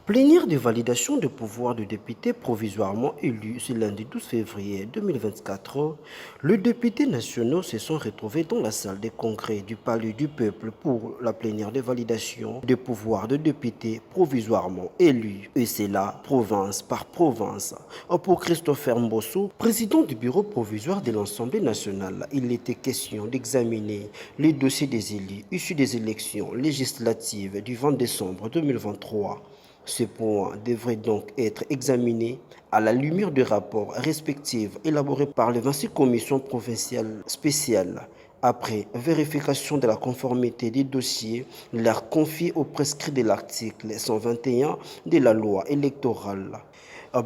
Plénière de validation de pouvoir de député provisoirement élu ce lundi 12 février 2024, les députés nationaux se sont retrouvés dans la salle des congrès du Palais du Peuple pour la plénière de validation de pouvoir de député provisoirement élu, et c'est là, province par province. Pour Christopher Mbosso, président du bureau provisoire de l'Assemblée nationale, il était question d'examiner les dossiers des élus issus des élections législatives du 20 décembre 2023. Ce point devrait donc être examiné à la lumière des rapports respectifs élaborés par les 26 commissions provinciales spéciales. Après vérification de la conformité des dossiers, leur confiés au prescrit de l'article 121 de la loi électorale.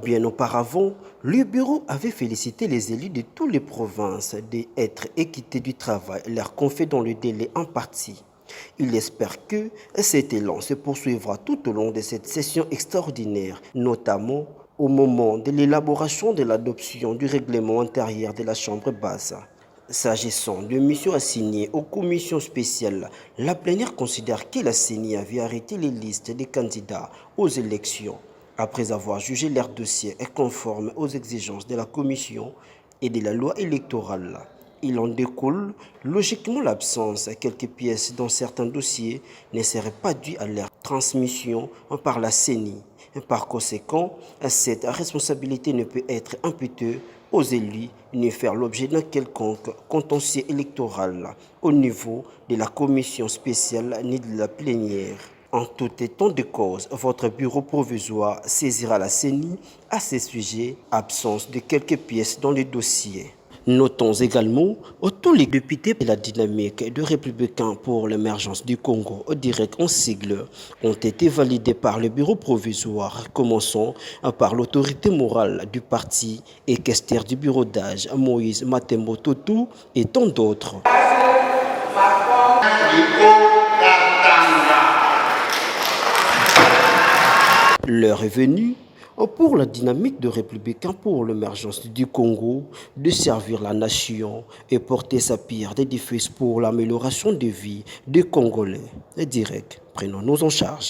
Bien auparavant, le bureau avait félicité les élus de toutes les provinces d'être équités du travail leur confié dans le délai imparti. Il espère que cet élan se poursuivra tout au long de cette session extraordinaire, notamment au moment de l'élaboration de l'adoption du règlement intérieur de la Chambre basse. S'agissant de missions assignées aux commissions spéciales, la plénière considère que la CENI avait arrêté les listes des candidats aux élections après avoir jugé leur dossier est conforme aux exigences de la commission et de la loi électorale. Il en découle logiquement l'absence de quelques pièces dans certains dossiers ne serait pas due à leur transmission par la CENI. Par conséquent, cette responsabilité ne peut être imputée aux élus ni faire l'objet d'un quelconque contentieux électoral au niveau de la commission spéciale ni de la plénière. En tout état de cause, votre bureau provisoire saisira la CENI à ce sujet, absence de quelques pièces dans le dossier. Notons également tous les députés de la dynamique de Républicains pour l'émergence du Congo, direct en sigle, ont été validés par le bureau provisoire, commençant par l'autorité morale du parti et questeur du bureau d'âge, Moïse Matembo Totou et tant d'autres. L'heure est venue pour la dynamique de Républicains pour l'émergence du Congo de servir la nation et porter sa pierre d'édifice pour l'amélioration des vies des Congolais. Et direct, prenons-nous en charge.